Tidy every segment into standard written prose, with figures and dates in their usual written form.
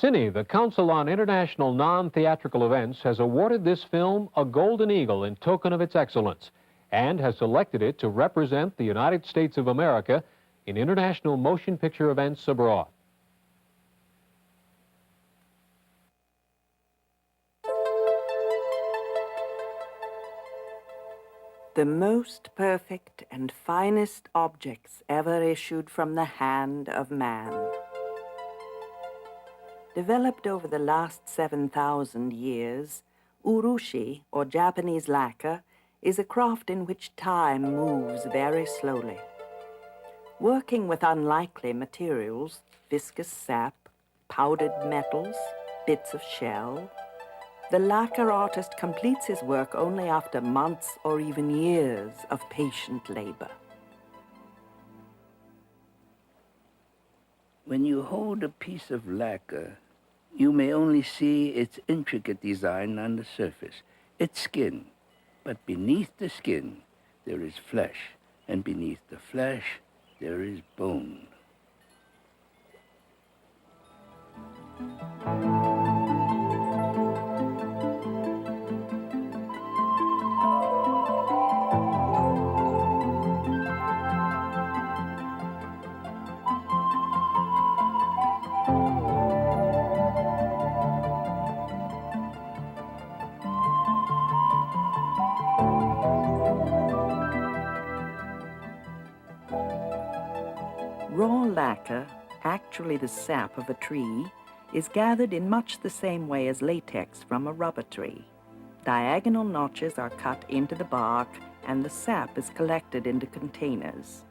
Cine, the Council on International Non-Theatrical Events, has awarded this film a Golden Eagle in token of its excellence and has selected it to represent the United States of America in international motion picture events abroad. The most perfect and finest objects ever issued from the hand of man. Developed over the last 7,000 years, Urushi, or Japanese lacquer, is a craft in which time moves very slowly. Working with unlikely materials, viscous sap, powdered metals, bits of shell, the lacquer artist completes his work only after months or even years of patient labor. When you hold a piece of lacquer, you may only see its intricate design on the surface, its skin. But beneath the skin, there is flesh, and beneath the flesh, there is bone. Raw lacquer, actually the sap of a tree, is gathered in much the same way as latex from a rubber tree. Diagonal notches are cut into the bark and the sap is collected into containers.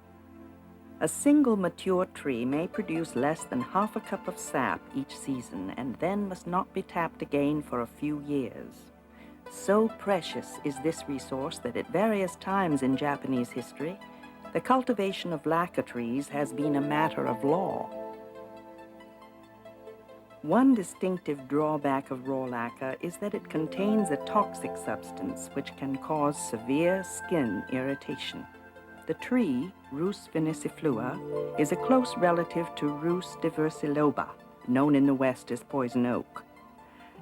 A single mature tree may produce less than half a cup of sap each season and then must not be tapped again for a few years. So precious is this resource that at various times in Japanese history, the cultivation of lacquer trees has been a matter of law. One distinctive drawback of raw lacquer is that it contains a toxic substance which can cause severe skin irritation. The tree, Rhus viniciflua, is a close relative to Rhus diversiloba, known in the West as poison oak.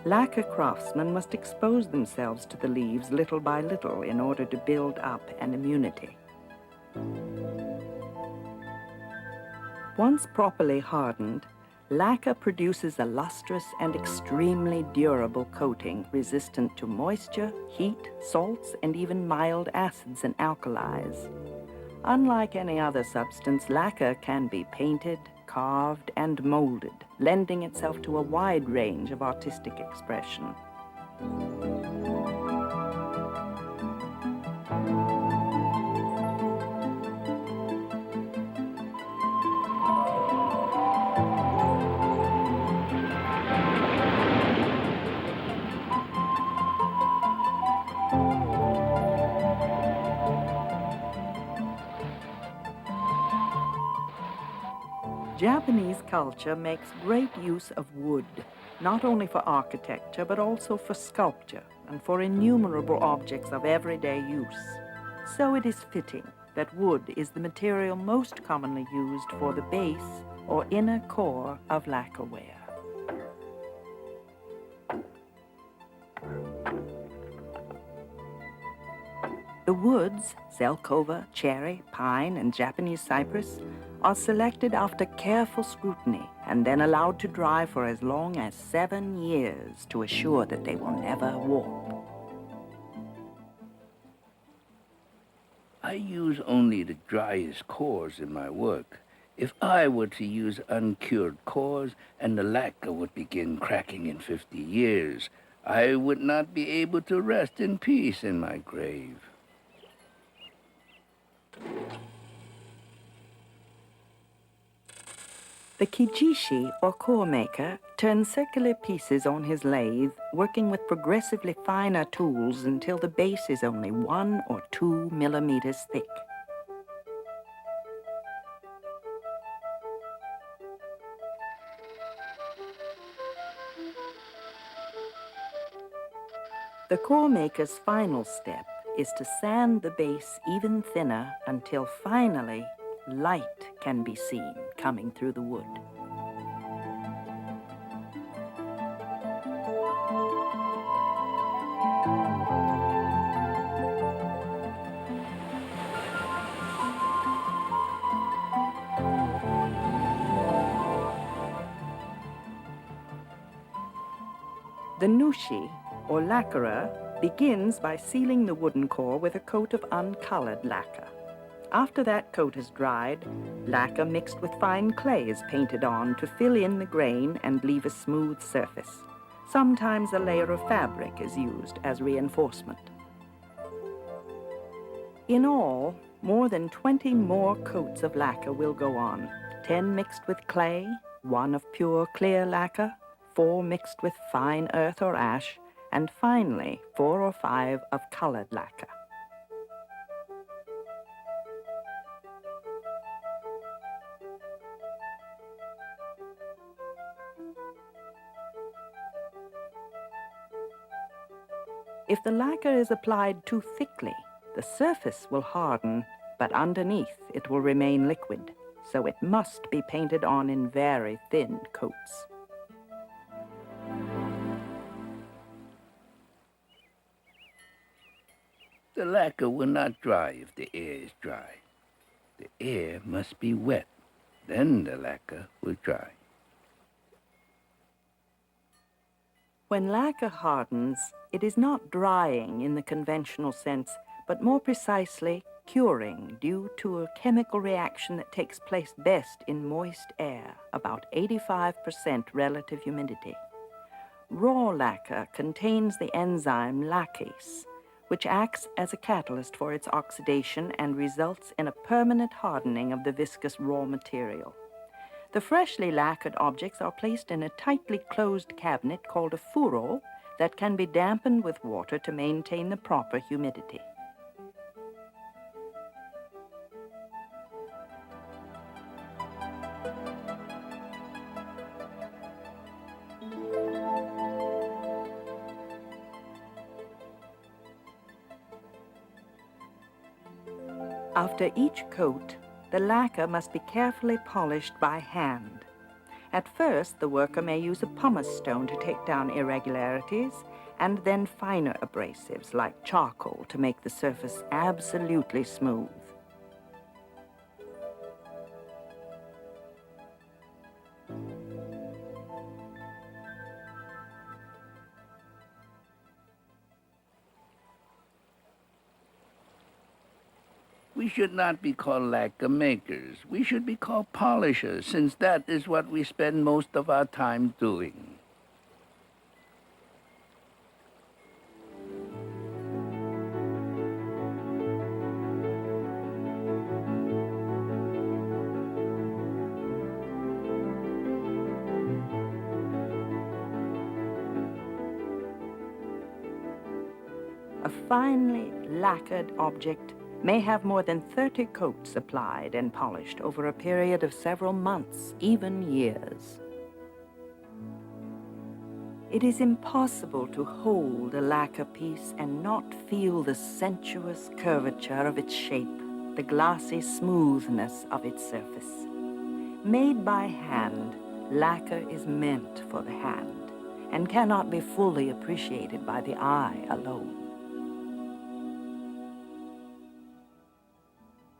Lacquer craftsmen must expose themselves to the leaves little by little in order to build up an immunity. Once properly hardened, lacquer produces a lustrous and extremely durable coating resistant to moisture, heat, salts, and even mild acids and alkalis. Unlike any other substance, lacquer can be painted, carved, and molded, lending itself to a wide range of artistic expression. Japanese culture makes great use of wood, not only for architecture, but also for sculpture and for innumerable objects of everyday use. So it is fitting that wood is the material most commonly used for the base or inner core of lacquerware. The woods, Zelkova, cherry, pine, and Japanese cypress, are selected after careful scrutiny and then allowed to dry for as long as 7 years to assure that they will never warp. I use only the driest cores in my work. If I were to use uncured cores and the lacquer would begin cracking in 50 years, I would not be able to rest in peace in my grave. The kijishi, or core maker, turns circular pieces on his lathe, working with progressively finer tools until the base is only 1 or 2 millimeters thick. The core maker's final step is to sand the base even thinner until finally light can be seen coming through the wood. The Urushi, or lacquerer, begins by sealing the wooden core with a coat of uncolored lacquer. After that coat is dried, lacquer mixed with fine clay is painted on to fill in the grain and leave a smooth surface. Sometimes a layer of fabric is used as reinforcement. In all, more than 20 more coats of lacquer will go on, 10 mixed with clay, 1 of pure clear lacquer, 4 mixed with fine earth or ash, and finally 4 or 5 of colored lacquer. If the lacquer is applied too thickly, the surface will harden, but underneath it will remain liquid, so it must be painted on in very thin coats. The lacquer will not dry if the air is dry. The air must be wet. Then the lacquer will dry. When lacquer hardens, it is not drying in the conventional sense, but more precisely curing due to a chemical reaction that takes place best in moist air, about 85% relative humidity. Raw lacquer contains the enzyme lacquase, which acts as a catalyst for its oxidation and results in a permanent hardening of the viscous raw material. The freshly lacquered objects are placed in a tightly closed cabinet called a furo that can be dampened with water to maintain the proper humidity. After each coat, the lacquer must be carefully polished by hand. At first, the worker may use a pumice stone to take down irregularities, and then finer abrasives like charcoal to make the surface absolutely smooth. We should not be called lacquer makers. We should be called polishers, since that is what we spend most of our time doing. A finely lacquered object may have more than 30 coats applied and polished over a period of several months, even years. It is impossible to hold a lacquer piece and not feel the sensuous curvature of its shape, the glossy smoothness of its surface. Made by hand, lacquer is meant for the hand and cannot be fully appreciated by the eye alone.